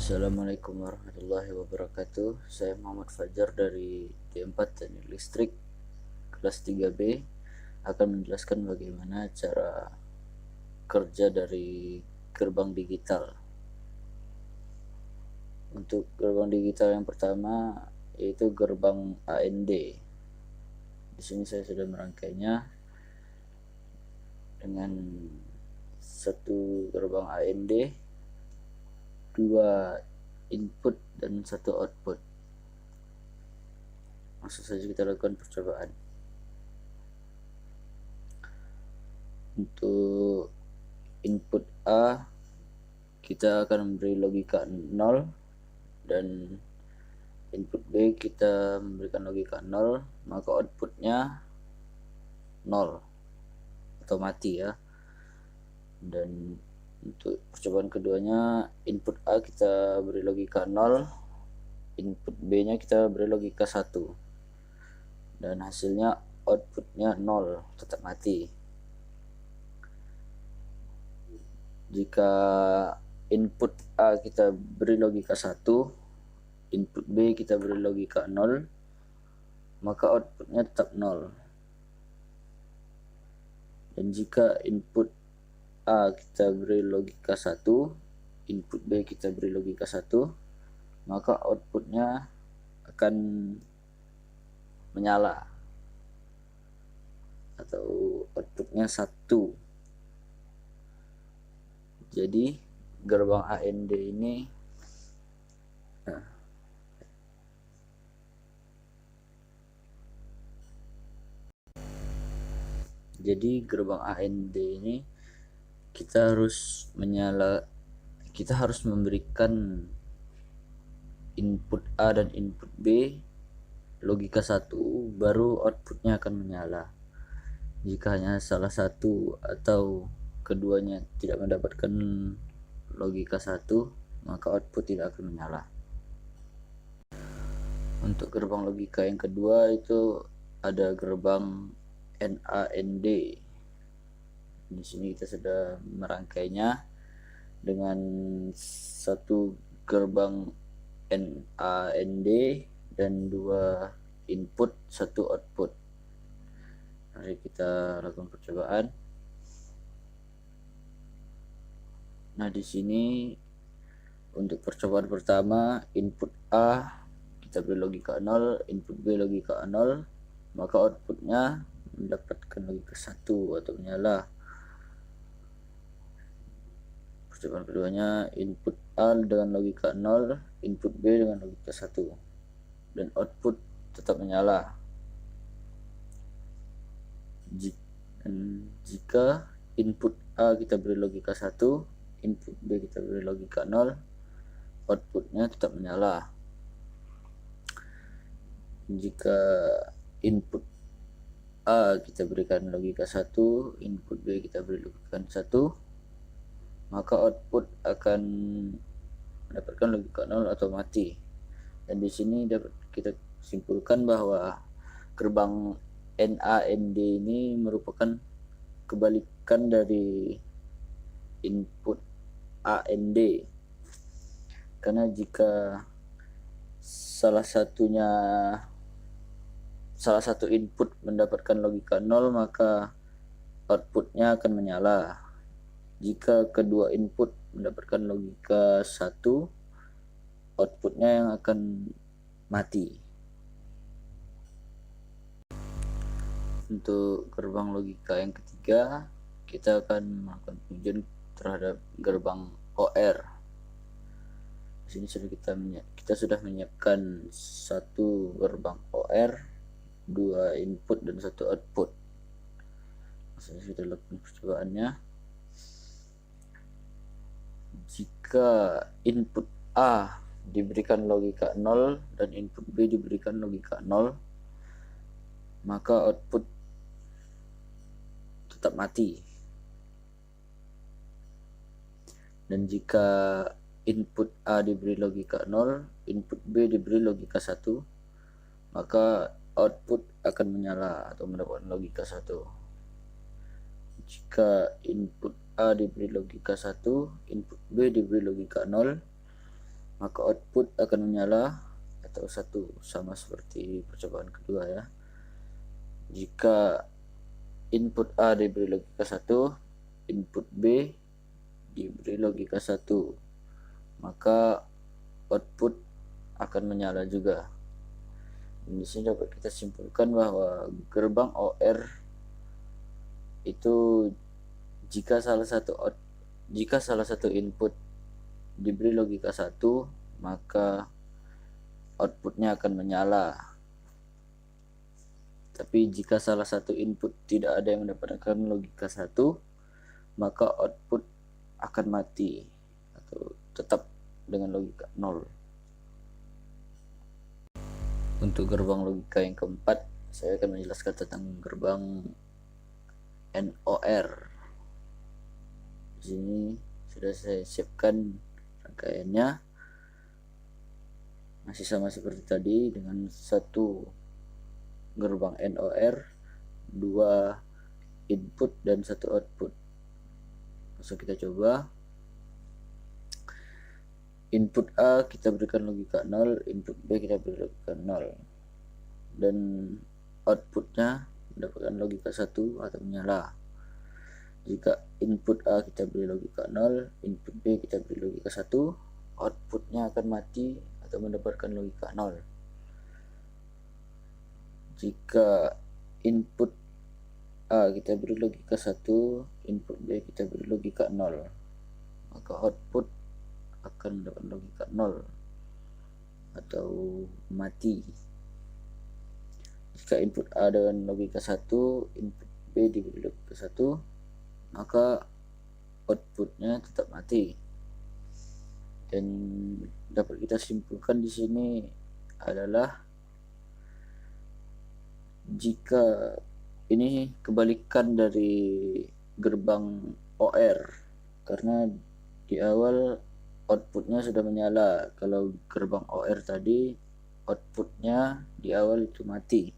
Assalamualaikum warahmatullahi wabarakatuh. Saya Muhammad Fajar dari D4 Teknik Listrik kelas 3B akan menjelaskan bagaimana cara kerja dari gerbang digital. Untuk gerbang digital yang pertama yaitu gerbang AND. Di sini saya sudah merangkainya dengan satu gerbang AND, 2 input dan 1 output. Langsung saja kita lakukan percobaan. Untuk input A kita akan memberi logika 0, dan input B kita memberikan logika 0, maka outputnya 0 atau mati ya. Dan untuk percobaan keduanya, input A kita beri logika 0, input B nya kita beri logika 1, dan hasilnya outputnya 0, tetap mati. Jika input A kita beri logika 1, input B kita beri logika 0, maka outputnya tetap 0. Dan jika input A kita beri logika 1, input B kita beri logika 1, maka outputnya akan menyala atau outputnya 1. Jadi gerbang AND ini kita harus memberikan input A dan input B logika 1, baru outputnya akan menyala. Jika hanya salah satu atau keduanya tidak mendapatkan logika 1, maka output tidak akan menyala. Untuk gerbang logika yang kedua itu ada gerbang NAND. Di sini kita sudah merangkainya dengan satu gerbang NAND dan 2 input, 1 output. Mari kita lakukan percobaan. Nah, di sini untuk percobaan pertama, input A kita beri logika 0, input B logika 0, maka outputnya mendapatkan logika 1 atau menyala. Percobaan keduanya, input A dengan logika 0, input B dengan logika 1, dan output tetap menyala. Jika input A kita beri logika 1, input B kita beri logika 0, outputnya tetap menyala. Jika input A kita berikan logika 1, input B kita beri logika 1, maka output akan mendapatkan logika 0 atau mati. Dan di sini dapat kita simpulkan bahwa gerbang NAND ini merupakan kebalikan dari input AND, karena jika salah satu input mendapatkan logika 0, maka outputnya akan menyala. Jika kedua input mendapatkan logika 1, outputnya yang akan mati. Untuk gerbang logika yang ketiga, kita akan melakukan pengujian terhadap gerbang OR. Di sini kita sudah menyiapkan satu gerbang OR, 2 input dan 1 output. Saya sudah lakukan percobaannya. Jika input A diberikan logika 0 dan input B diberikan logika 0, maka output tetap mati. Dan jika input A diberi logika 0, input B diberi logika 1, maka output akan menyala atau mendapatkan logika 1. Jika input A diberi logika 1, input B diberi logika 0, maka output akan menyala atau 1, sama seperti percobaan kedua ya. Jika input A diberi logika 1, input B diberi logika 1, maka output akan menyala juga. Dan di sini dapat kita simpulkan bahwa gerbang OR itu jika salah satu input diberi logika 1, maka outputnya akan menyala. Tapi jika salah satu input tidak ada yang mendapatkan logika 1, maka output akan mati atau tetap dengan logika 0. Untuk gerbang logika yang keempat, saya akan menjelaskan tentang gerbang NOR. Di sini sudah saya siapkan rangkaiannya, masih sama seperti tadi dengan 1 gerbang NOR, 2 input dan 1 output. Langsung kita coba. Input A kita berikan logika 0, input B kita beri logika 0, dan outputnya mendapatkan logika 1 atau menyala. Jika input A kita beri logika 0, input B kita beri logika 1, outputnya akan mati atau mendapatkan logika 0. Jika input A kita beri logika 1, input B kita beri logika 0, maka output akan mendapatkan logika 0 atau mati. Jika input A dengan logika 1, input B diberi logika 1, maka outputnya tetap mati. Dan dapat kita simpulkan di sini adalah jika ini kebalikan dari gerbang OR, karena di awal outputnya sudah menyala. Kalau gerbang OR tadi outputnya di awal itu mati.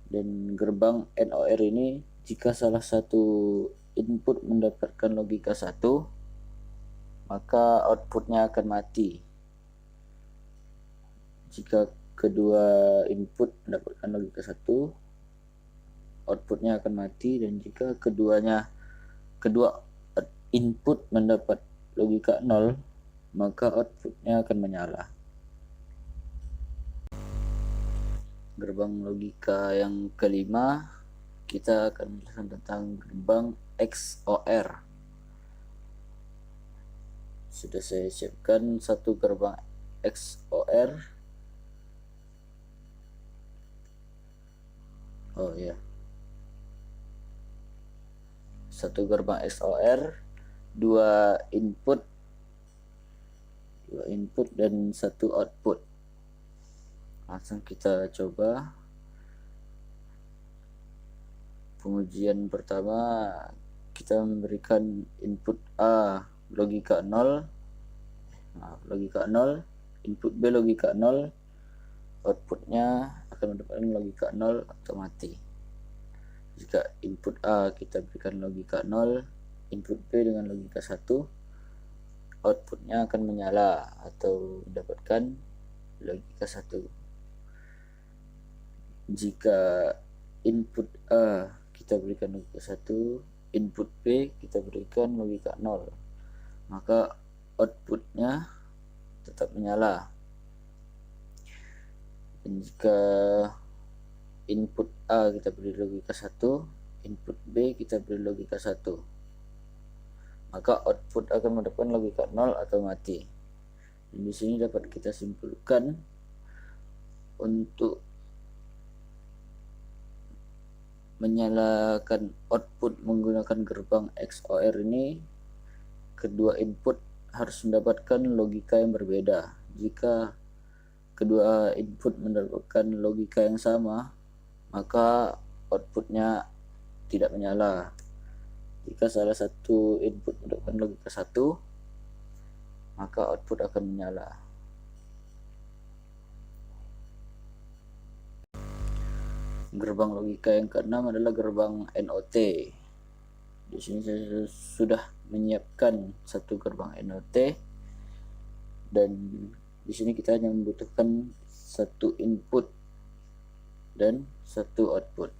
Dan gerbang NOR ini jika salah satu input mendapatkan logika 1, maka outputnya akan mati. Jika kedua input mendapatkan logika 1, outputnya akan mati. Dan jika kedua input mendapat logika 0, maka outputnya akan menyala. Gerbang logika yang kelima, kita akan menjelaskan tentang gerbang XOR. Sudah saya siapkan 1 gerbang XOR. Oh ya, 1 gerbang XOR, 2 input dan 1 output. Langsung kita coba. Pengujian pertama, kita memberikan input A logika 0, input B logika 0, outputnya akan mendapatkan logika 0 atau mati. Jika input A kita berikan logika 0, input B dengan logika 1, outputnya akan menyala atau mendapatkan logika 1. Jika input A kita berikan logika 1, input B kita berikan logika 0, maka outputnya tetap menyala. Dan jika input A kita beri logika 1, input B kita beri logika 1, maka output akan mendapatkan logika 0 atau mati. Dan di sini dapat kita simpulkan untuk menyalakan output menggunakan gerbang XOR ini, kedua input harus mendapatkan logika yang berbeda. Jika kedua input mendapatkan logika yang sama, maka outputnya tidak menyala. Jika salah satu input mendapatkan logika 1, maka output akan menyala. Gerbang logika yang keenam adalah gerbang NOT. Di sini saya sudah menyiapkan 1 gerbang NOT. dan di sini kita hanya membutuhkan satu input dan satu output.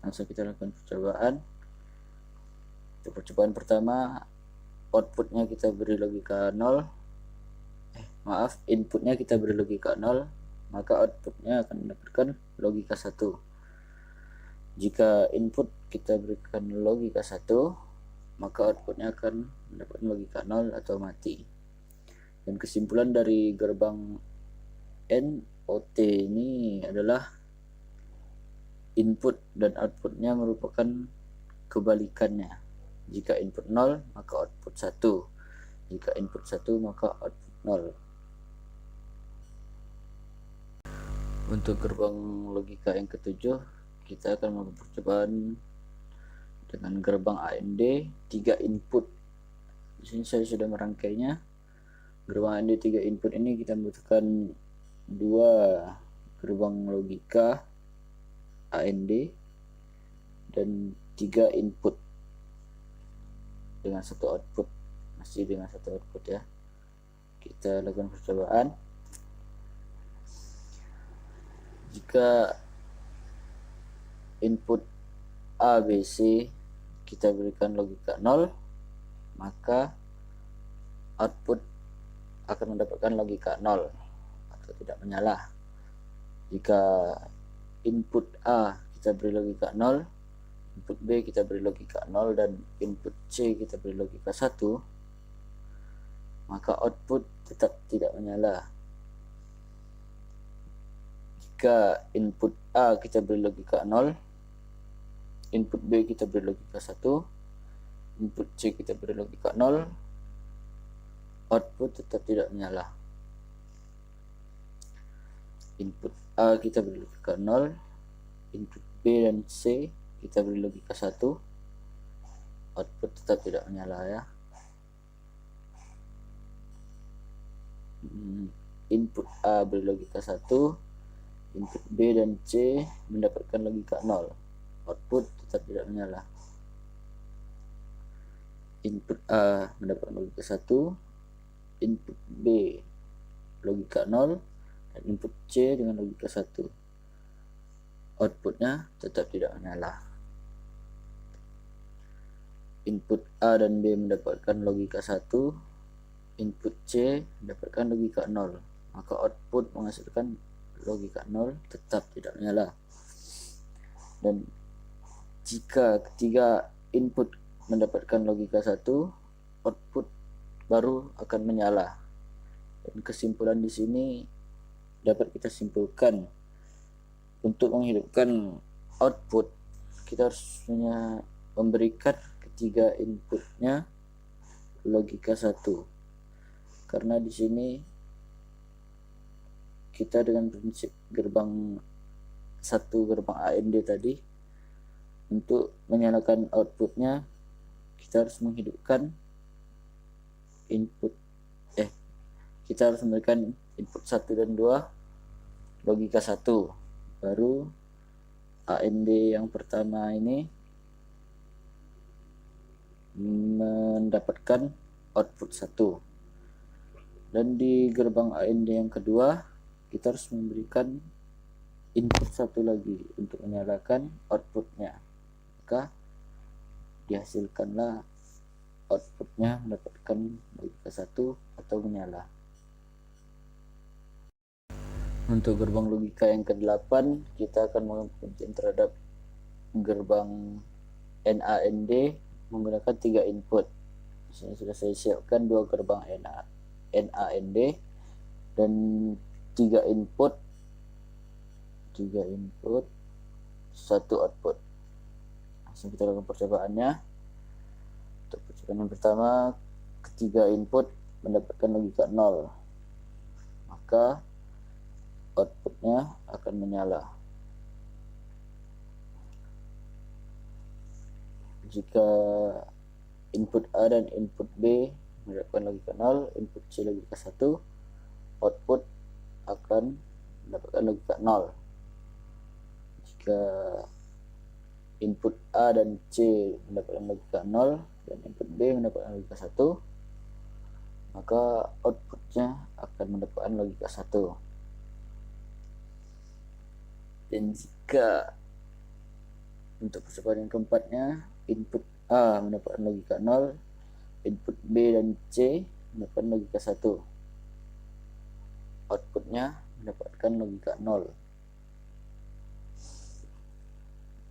Langsung kita lakukan percobaan. Untuk percobaan pertama, outputnya kita beri logika 0, inputnya kita beri logika 0, maka outputnya akan mendapatkan logika 1. Jika input kita berikan logika 1, maka outputnya akan mendapatkan logika 0 atau mati. Dan kesimpulan dari gerbang NOT ini adalah input dan outputnya merupakan kebalikannya. Jika input 0, maka output 1. Jika input 1, maka output 0. Untuk gerbang logika yang ketujuh, kita akan melakukan percobaan dengan gerbang AND 3 input. Di sini saya sudah merangkainya. Gerbang AND 3 input ini kita membutuhkan 2 gerbang logika AND dan 3 input dengan 1 output. Masih dengan 1 output ya. Kita lakukan percobaan. Jika input A, B, C kita berikan logika 0, maka output akan mendapatkan logika 0 atau tidak menyala. Jika input A kita beri logika 0, input B kita beri logika 0, dan input C kita beri logika 1, maka output tetap tidak menyala. Jika input A kita beri logika 0, input B kita beri logika 1, input C kita beri logika 0, output tetap tidak menyala. Input A kita beri logika 0, input B dan C kita beri logika 1, output tetap tidak menyala ya. Input A beri logika 1, input B dan C mendapatkan logika 0, output tetap tidak menyala. Input A mendapatkan logika 1, input B logika 0, dan input C dengan logika 1, outputnya tetap tidak menyala. Input A dan B mendapatkan logika 1, input C mendapatkan logika 0, maka output menghasilkan logika 0 tetap tidak menyala. Dan jika ketiga input mendapatkan logika 1, output baru akan menyala. Dan kesimpulan di sini dapat kita simpulkan, untuk menghidupkan output kita harus memberikan ketiga inputnya logika 1. Karena di sini kita dengan prinsip gerbang AND tadi, untuk menyalakan outputnya kita harus menghidupkan kita harus memberikan input 1 dan 2 logika 1, baru AND yang pertama ini mendapatkan output 1. Dan di gerbang AND yang kedua kita harus memberikan input 1 lagi untuk menyalakan outputnya, maka dihasilkanlah outputnya mendapatkan logika 1 atau menyala. Untuk gerbang logika yang ke-8 kita akan menguji terhadap gerbang NAND menggunakan 3 input. Di sini sudah saya siapkan 2 gerbang NAND dan 3 input, 1 output. Langsung kita lakukan percobaannya. Untuk percobaan yang pertama, ketiga input mendapatkan logika 0, maka outputnya akan menyala. Jika input A dan input B mendapatkan logika 0, input C logika 1, output akan mendapatkan logika 0. Jika input A dan C mendapatkan logika 0 dan input B mendapatkan logika 1, maka outputnya akan mendapatkan logika 1. Dan jika untuk percobaan yang keempatnya, input A mendapatkan logika 0, input B dan C mendapatkan logika 1, outputnya mendapatkan logika 0.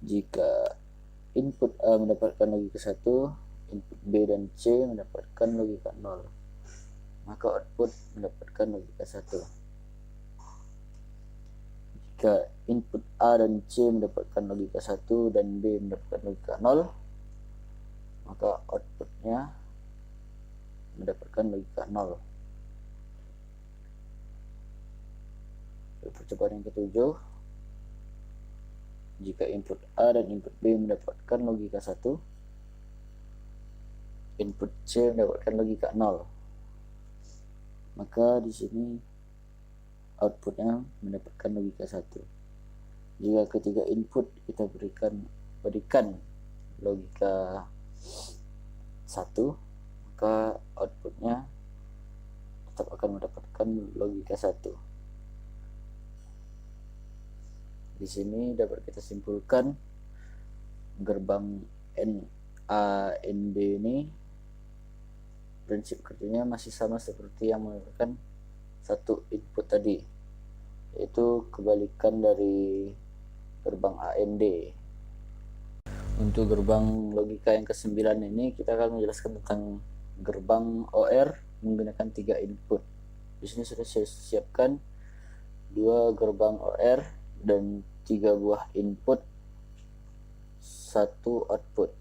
Jika input A mendapatkan logika 1, input B dan C mendapatkan logika 0, maka output mendapatkan logika 1. Jika input A dan C mendapatkan logika 1 dan B mendapatkan logika 0, maka outputnya mendapatkan logika 0. Percobaan yang ketujuh, jika input A dan input B mendapatkan logika 1, input C mendapatkan logika 0, maka di sini outputnya mendapatkan logika 1. Jika ketiga input kita berikan logika 1, maka outputnya tetap akan mendapatkan logika 1. Di sini dapat kita simpulkan gerbang NAND ini prinsip kerjanya masih sama seperti yang menggunakan satu input tadi, yaitu kebalikan dari gerbang AND. Untuk gerbang logika yang ke-9 ini kita akan menjelaskan tentang gerbang OR menggunakan 3 input. Di sini sudah saya siapkan 2 gerbang OR dan 3 buah input, 1 output.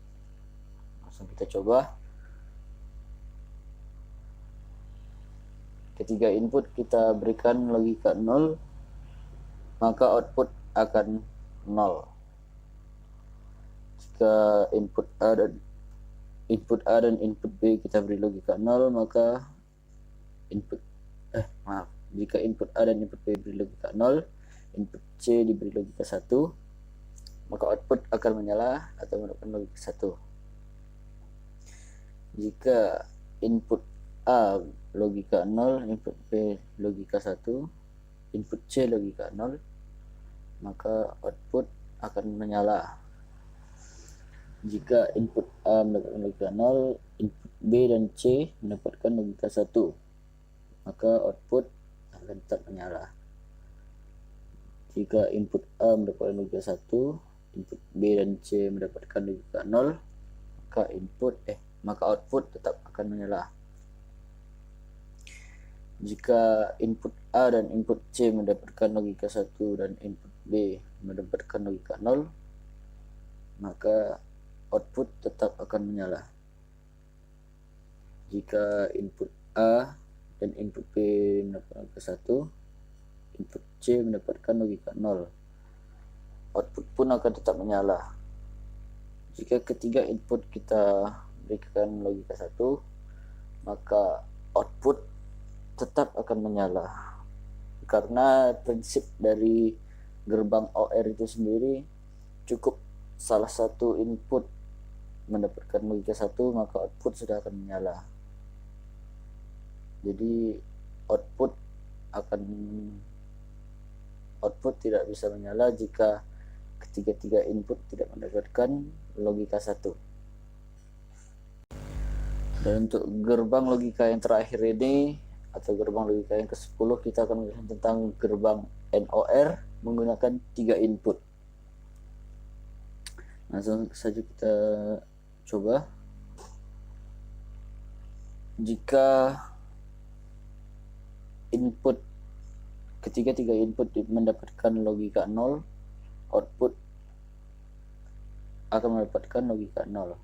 Langsung kita coba. Ketiga input kita berikan logika 0, maka output akan 0. Jika input A dan input B kita beri logika 0, maka jika input A dan input B beri logika 0, input C diberi logika 1, maka output akan menyala atau mendapatkan logika 1. Jika input A logika 0, input B logika 1, input C logika 0, maka output akan menyala. Jika input A mendapatkan logika 0, input B dan C mendapatkan logika 1, maka output akan tetap menyala. Jika input A mendapatkan logika 1, input B dan C mendapatkan logika 0, maka output tetap akan menyala. Jika input A dan input C mendapatkan logika 1 dan input B mendapatkan logika 0, maka output tetap akan menyala. Jika input A dan input B mendapatkan logika 1, input C mendapatkan logika 0, output pun akan tetap menyala. Jika ketiga input kita berikan logika 1, maka output tetap akan menyala. Karena prinsip dari gerbang OR itu sendiri, cukup salah satu input mendapatkan logika 1, maka output sudah akan menyala. Jadi output tidak bisa menyala jika ketiga-tiga input tidak mendapatkan logika 1. Dan untuk gerbang logika yang terakhir ini, atau gerbang logika yang ke-10, kita akan menjelaskan tentang gerbang NOR menggunakan 3 input. Langsung saja kita coba. Jika input ketiga-tiga input mendapatkan logika 0, output akan mendapatkan logika 0.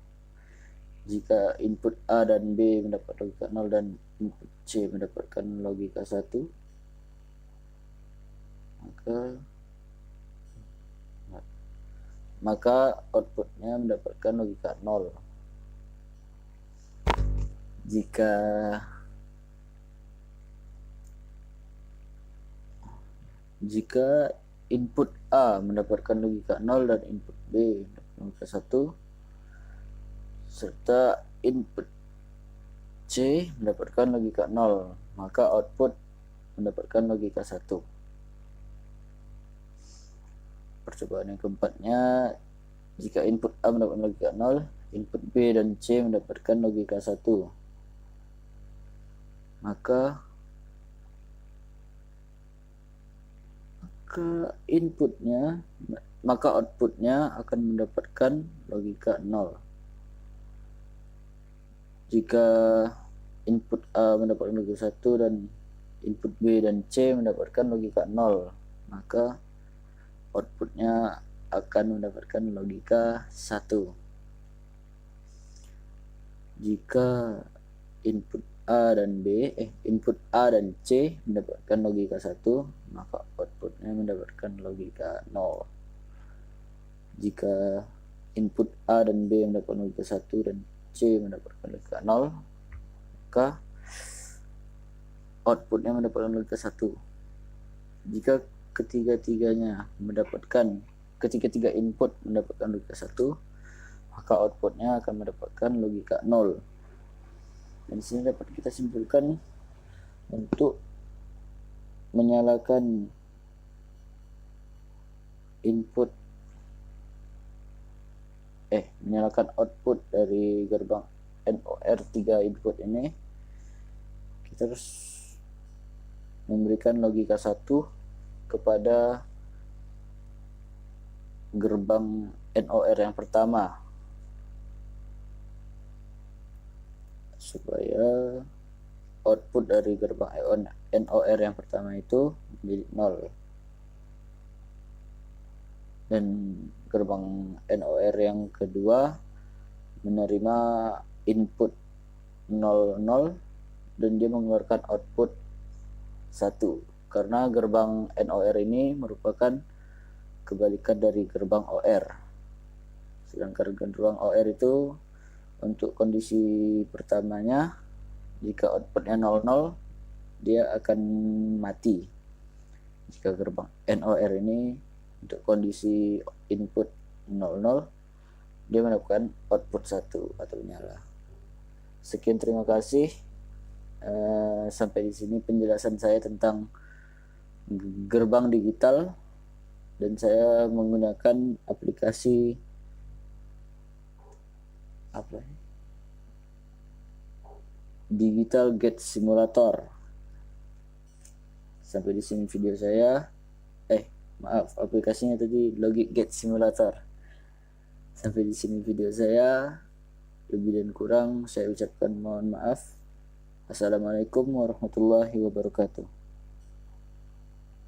Jika input A dan B mendapat logika 0 dan input C mendapatkan logika 1, maka outputnya mendapatkan logika 0. Jika input A mendapatkan logika 0 dan input B mendapatkan logika 1, serta input C mendapatkan logika 0, maka output mendapatkan logika 1. Percobaan yang keempatnya, jika input A mendapatkan logika 0, input B dan C mendapatkan logika 1, maka outputnya akan mendapatkan logika 0. Jika input A mendapatkan logika 1 dan input B dan C mendapatkan logika 0, maka outputnya akan mendapatkan logika 1. Jika input A dan C mendapatkan logika 1, maka outputnya mendapatkan logika 0. Jika input A dan B mendapatkan logika 1 dan C mendapatkan logika 0, maka outputnya mendapatkan logika 1. Jika ketiga input mendapatkan logika 1, maka outputnya akan mendapatkan logika 0. Dan di sini dapat kita simpulkan untuk menyalakan output dari gerbang NOR 3 input ini, kita harus memberikan logika 1 kepada gerbang NOR yang pertama supaya output dari gerbang NOR yang pertama itu menjadi 0, dan gerbang NOR yang kedua menerima input 00 dan dia mengeluarkan output 1, karena gerbang NOR ini merupakan kebalikan dari gerbang OR. Sedangkan gerbang OR itu untuk kondisi pertamanya, jika outputnya 00, dia akan mati. Jika gerbang NOR ini untuk kondisi input 00, dia mendapatkan output 1 atau nyala. Sekian, terima kasih. Sampai di sini penjelasan saya tentang gerbang digital, dan saya menggunakan aplikasi Digital Gate Simulator. Sampai di sini video saya. Aplikasinya tadi Logic Gate Simulator. Sampai di sini video saya. Lebih dan kurang saya ucapkan mohon maaf. Assalamualaikum warahmatullahi wabarakatuh.